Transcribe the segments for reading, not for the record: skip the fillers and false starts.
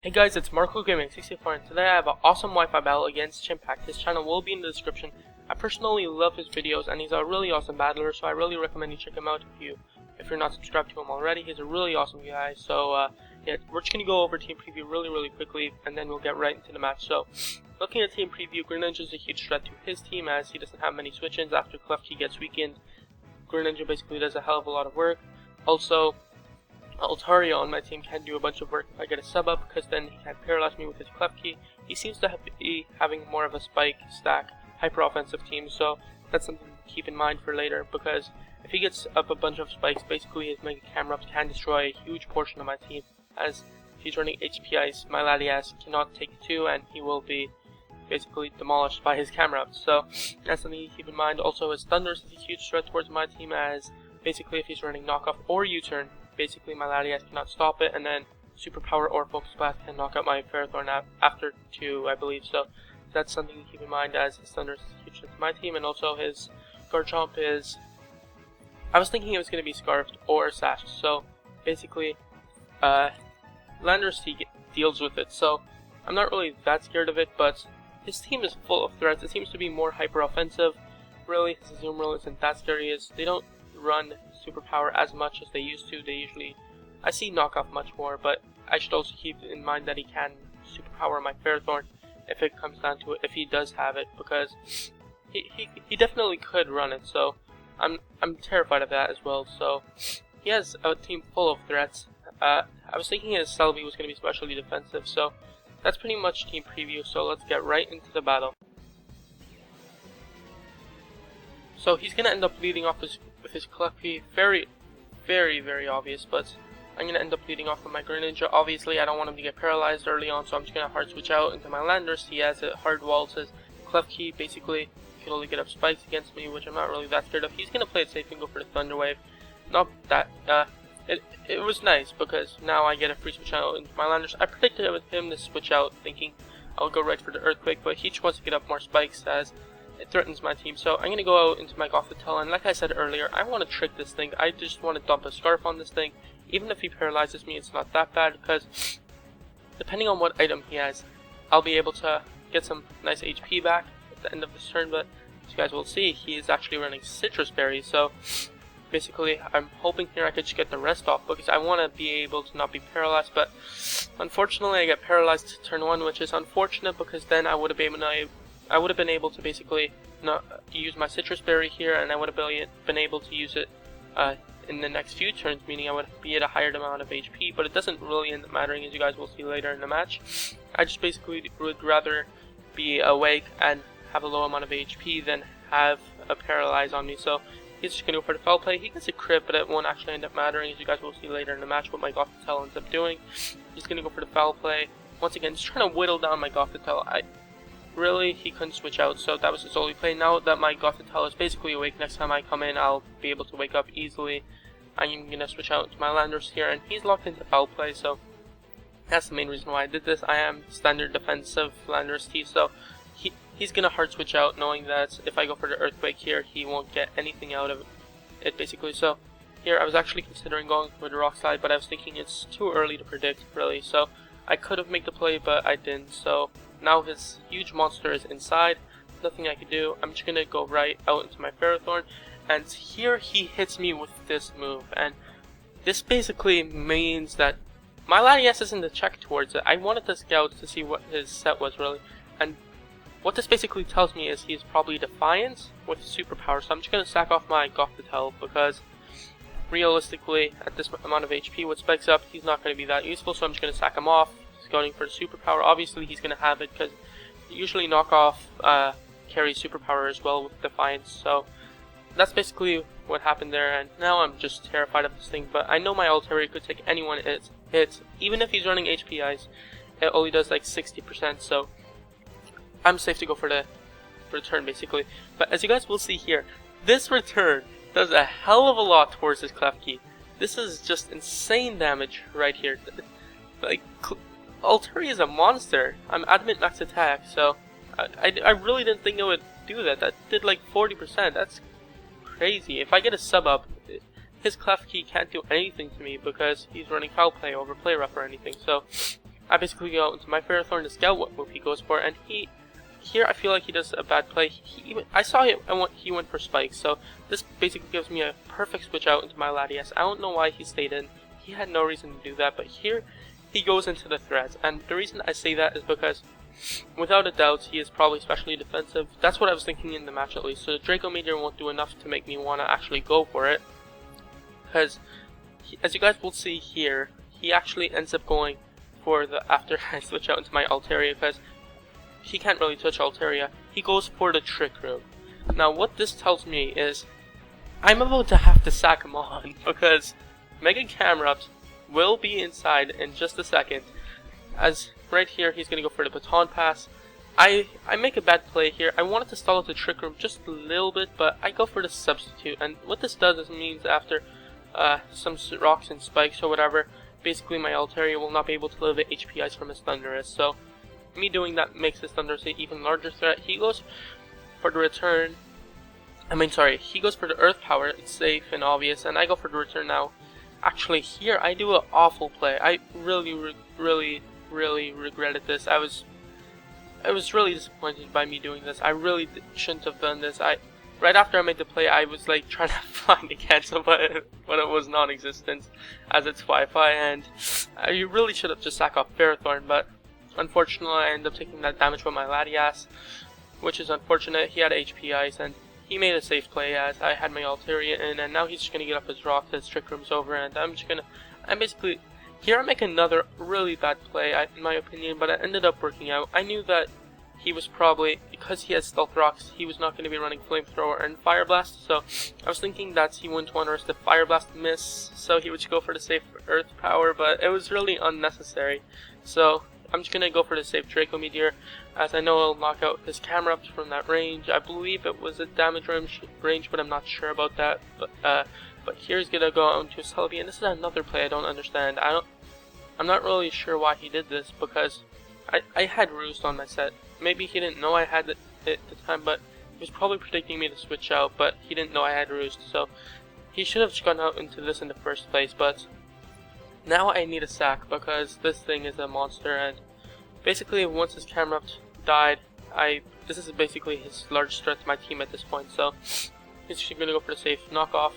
Hey guys, it's Marco Gaming 64 and today I have an awesome Wi-Fi battle against Chimpact. His channel will be in the description. I personally love his videos and he's a really awesome battler, so I really recommend you check him out if you're not subscribed to him already. He's a really awesome guy. So yeah, we're just gonna go over team preview really quickly and then we'll get right into the match. So looking at team preview, Greninja is a huge threat to his team as he doesn't have many switch-ins. After Klefki gets weakened, Greninja basically does a hell of a lot of work. Also, Altaria on my team can do a bunch of work if I get a sub up, because then he can paralyze me with his Klefki. He seems to be having more of a spike stack hyper offensive team, so that's something to keep in mind for later, because if he gets up a bunch of spikes, basically his Mega Camerupt can destroy a huge portion of my team, as if he's running HP Ice, my Latias cannot take 2 and he will be basically demolished by his Camerupt, so that's something to keep in mind. Also, his Thunders is a huge threat towards my team, as basically if he's running knockoff or U-turn, basically my Latias cannot stop it, and then Superpower or Focus Blast can knock out my Ferrothorn after 2, I believe. So that's something to keep in mind, as his Thunders is huge to my team, and also his Garchomp is... I was thinking it was going to be Scarfed or Sashed, so basically Landorus deals with it, so I'm not really that scared of it, but his team is full of threats. It seems to be more hyper offensive. Really, his Azumarill isn't that scary, as they don't run Superpower as much as they used to. I see knockoff much more, but I should also keep in mind that he can Superpower my Ferrothorn if it comes down to it, if he does have it, because he definitely could run it, so I'm terrified of that as well. So he has a team full of threats. I was thinking his Celebi was going to be specially defensive, so that's pretty much team preview, so let's get right into the battle. So he's going to end up leading off with his Klefki, very obvious, but I'm going to end up leading off with my Greninja. Obviously, I don't want him to get paralyzed early on, so I'm just going to hard switch out into my Landorus. He has a hard wall, says Klefki basically can only get up spikes against me, which I'm not really that scared of. He's going to play it safe and go for the Thunder Wave. Not that, it was nice, because now I get a free switch out into my Landorus. I predicted with him to switch out, thinking I'll go right for the Earthquake, but he just wants to get up more spikes, as it threatens my team. So I'm going to go out into my Gothitelle, and like I said earlier, I want to trick this thing. I just want to dump a Scarf on this thing. Even if he paralyzes me, it's not that bad, because depending on what item he has, I'll be able to get some nice HP back at the end of this turn. But as you guys will see, he is actually running Citrus Berry, so basically I'm hoping here I could just get the rest off, because I want to be able to not be paralyzed. But unfortunately I get paralyzed turn 1, which is unfortunate, because then I would have been able to basically not use my Citrus Berry here, and I would have been able to use it in the next few turns, meaning I would be at a higher amount of HP, but it doesn't really end up mattering, as you guys will see later in the match. I just basically would rather be awake and have a low amount of HP than have a paralyze on me. So he's just going to go for the Foul Play. He gets a crit, but it won't actually end up mattering, as you guys will see later in the match what my Gothitelle ends up doing. He's going to go for the Foul Play. Once again, just trying to whittle down my Gothitelle. Really, he couldn't switch out, so that was his only play. Now that my Gothitelle is basically awake, next time I come in, I'll be able to wake up easily. I'm going to switch out to my Landorus here, and he's locked into Foul Play, so that's the main reason why I did this. I am standard defensive Landorus T, so he's going to hard switch out, knowing that if I go for the Earthquake here, he won't get anything out of it, basically. So here, I was actually considering going for the Rock Slide, but I was thinking it's too early to predict, really, so I could have made the play, but I didn't. So now his huge monster is inside, nothing I can do. I'm just going to go right out into my Ferrothorn, and here he hits me with this move, and this basically means that my Latias is in the check towards it. I wanted to scout to see what his set was really, and what this basically tells me is he's probably Defiance with Superpower, so I'm just going to sack off my Gothitelle, because realistically, at this amount of HP with spikes up, he's not going to be that useful, so I'm just going to sack him off. Going for the Superpower. Obviously he's going to have it, because usually knockoff carries Superpower as well with Defiance, so that's basically what happened there. And now I'm just terrified of this thing, but I know my Altaria could take anyone it hits. Even if he's running HP Ice, it only does like 60%, so I'm safe to go for the return basically. But as you guys will see here, this return does a hell of a lot towards this Klefki. This is just insane damage right here. Like, Altaria is a monster. I'm adamant max attack, so I really didn't think it would do that. That did like 40%. That's crazy. If I get a sub up, his Klefki can't do anything to me because he's running Foul Play over Play Rough or anything. So I basically go out into my Ferrothorn to scout what move he goes for, and here I feel like he does a bad play. I saw him, he went for spikes, so this basically gives me a perfect switch out into my Latias. I don't know why he stayed in. He had no reason to do that, but here he goes into the threat, and the reason I say that is because without a doubt he is probably specially defensive. That's what I was thinking in the match at least, so the Draco Meteor won't do enough to make me want to actually go for it, because as you guys will see here, he actually ends up going for the, after I switch out into my Altaria, because he can't really touch Altaria, he goes for the Trick Room. Now what this tells me is I'm about to have to sack him on, because Mega Camerupt will be inside in just a second. As right here he's going to go for the Baton Pass. I make a bad play here. I wanted to stall out the Trick Room just a little bit, but I go for the Substitute, and what this does is means after some rocks and spikes or whatever, basically my Altaria will not be able to live the HP Ice from his Thundurus, so me doing that makes his Thundurus an even larger threat. He goes for the return, he goes for the Earth Power, it's safe and obvious, and I go for the return now. Actually here I do an awful play. I really regretted this. I was really disappointed by me doing this. I really shouldn't have done this. Right after I made the play, I was like trying to find the cancel button, but it was non-existent as it's Wi-Fi, and I really should have just sacked off Ferrothorn, but unfortunately I ended up taking that damage from my Latias, which is unfortunate. He had HP Ice, and he made a safe play as I had my Altaria in, and now he's just gonna get up his rock, his Trick Room's over, and I'm basically, here I make another really bad play in my opinion, but it ended up working out. I knew that he was probably, because he has Stealth Rocks, he was not going to be running Flamethrower and Fire Blast, so I was thinking that he wouldn't want to risk the Fire Blast miss, so he would go for the safe Earth Power, but it was really unnecessary. So I'm just going to go for the safe Draco Meteor, as I know it'll knock out his Camerupt from that range. I believe it was a damage range, but I'm not sure about that. But here he's going to go out into his Celebi, and this is another play I don't understand. I'm not really sure why he did this, because I had Roost on my set. Maybe he didn't know I had it at the time, but he was probably predicting me to switch out, but he didn't know I had Roost, so he should have gone out into this in the first place. But now I need a sack, because this thing is a monster, and basically once his Camerupt died, this is basically his large threat to my team at this point, so he's just going to go for the safe knockoff.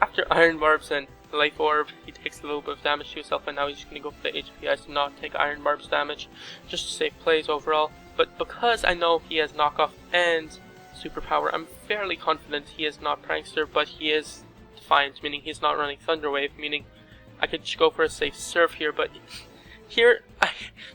After Iron Barbs and Life Orb, he takes a little bit of damage to himself, and now he's just going to go for the HP Ice to not take Iron Barbs damage, just to save plays overall. But because I know he has knockoff and superpower, I'm fairly confident he is not Prankster, but he is Defiant, meaning he's not running Thunder Wave, meaning I could just go for a safe Surf here. But here,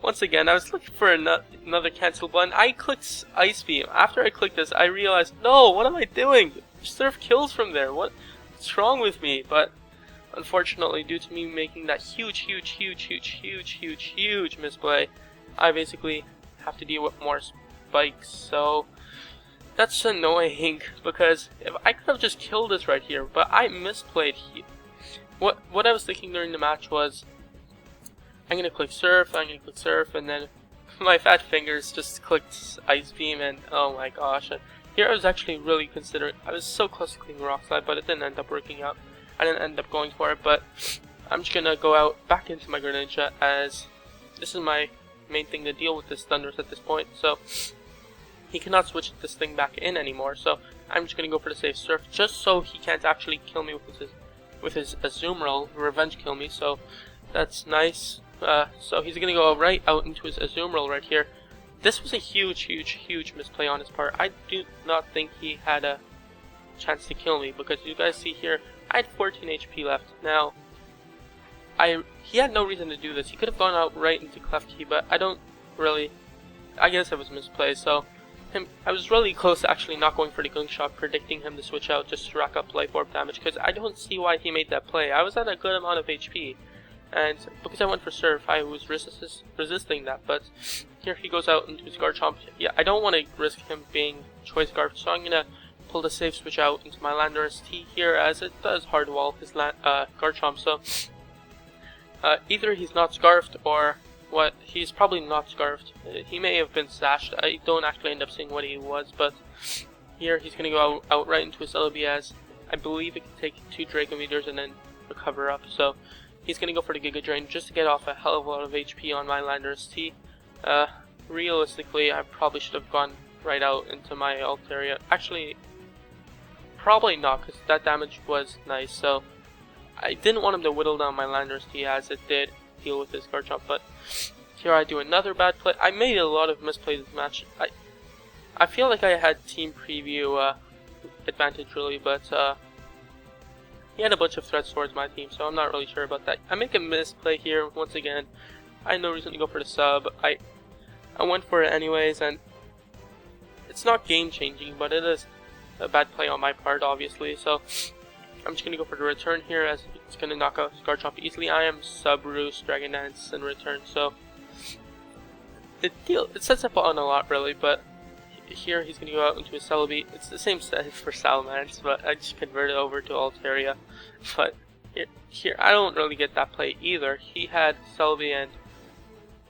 once again, I was looking for another cancel button. I clicked Ice Beam. After I clicked this, I realized, no, what am I doing? Surf kills from there. What's wrong with me? But unfortunately, due to me making that huge misplay, I basically have to deal with more spikes, so that's annoying, because if I could have just killed this right here, but I misplayed here. What I was thinking during the match was, I'm gonna click Surf, and then my fat fingers just clicked Ice Beam, and oh my gosh. And here I was actually really considering, I was so close to clicking Rock Slide, but it didn't end up working out. I didn't end up going for it, but I'm just gonna go out back into my Greninja, as this is my main thing to deal with this Thundurus at this point, so he cannot switch this thing back in anymore, so I'm just gonna go for the safe Surf, just so he can't actually kill me with his Azumarill, revenge kill me, so that's nice. So he's gonna go right out into his Azumarill right here. This was a huge misplay on his part. I do not think he had a chance to kill me, because you guys see here, I had 14 HP left. Now, he had no reason to do this. He could have gone out right into Klefki, but I guess it was misplaced, so I was really close to actually not going for the Gunk Shot, predicting him to switch out just to rack up Life Orb damage, because I don't see why he made that play. I was at a good amount of HP, and because I went for Surf, I was resisting that, but here he goes out into his Garchomp. Yeah, I don't want to risk him being Choice Scarf, so I'm going to pull the safe switch out into my Landorus T here, as it does hard wall his Garchomp, so either he's not Scarfed, or what, he's probably not Scarfed. He may have been sashed. I don't actually end up seeing what he was, but here he's going to go out right into his Celebi, as I believe it can take 2 Draco Meteors and then recover up, so he's gonna go for the Giga Drain just to get off a hell of a lot of HP on my Landorus T. Realistically, I probably should have gone right out into my alt area. Actually, probably not, because that damage was nice, so I didn't want him to whittle down my Landorus T as it did deal with his guard jump, but here I do another bad play. I made a lot of misplays this match. I feel like I had team preview advantage really, but he had a bunch of threats towards my team, so I'm not really sure about that. I make a misplay here once again. I had no reason to go for the sub. I went for it anyways, and it's not game changing, but it is a bad play on my part, obviously. So I'm just gonna go for the return here, as it's gonna knock out his guard jump easily. I am sub Roost, Dragon Dance, and return, so it sets up on a lot really, but here he's going to go out into a Celebi. It's the same set for Salamence, but I just converted over to Altaria. But here I don't really get that play either. He had Celebi and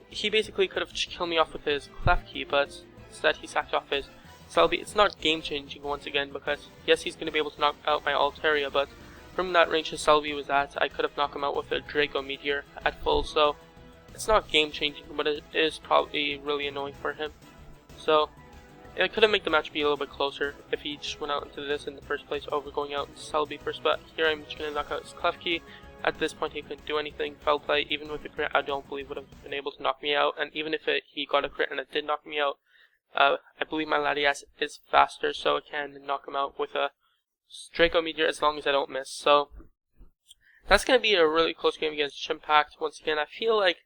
he basically could have killed me off with his Clef Key, but instead he sacked off his Celebi. It's not game changing once again, because yes, he's going to be able to knock out my Altaria, but from that range his Celebi was at, I could have knocked him out with a Draco Meteor at full, so it's not game changing, but it is probably really annoying for him. So it could have made the match be a little bit closer if he just went out into this in the first place over going out into Celebi first, but here I'm just going to knock out his Clef Key. At this point he couldn't do anything. Foul play, even with the crit, I don't believe would have been able to knock me out, and even if he got a crit and it did knock me out, I believe my Latias is faster, so it can knock him out with a Draco Meteor as long as I don't miss. So that's going to be a really close game against Chimpact. Once again, I feel like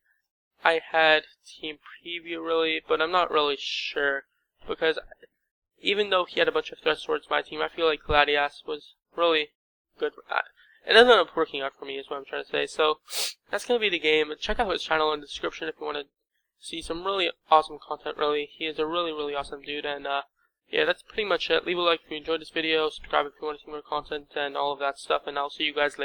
I had team preview really, but I'm not really sure, because even though he had a bunch of threats towards my team, I feel like Gladius was really good. It ended up working out for me, is what I'm trying to say. So that's going to be the game. Check out his channel in the description if you want to see some really awesome content, really. He is a really, really awesome dude, and yeah, that's pretty much it. Leave a like if you enjoyed this video, subscribe if you want to see more content, and all of that stuff, and I'll see you guys later.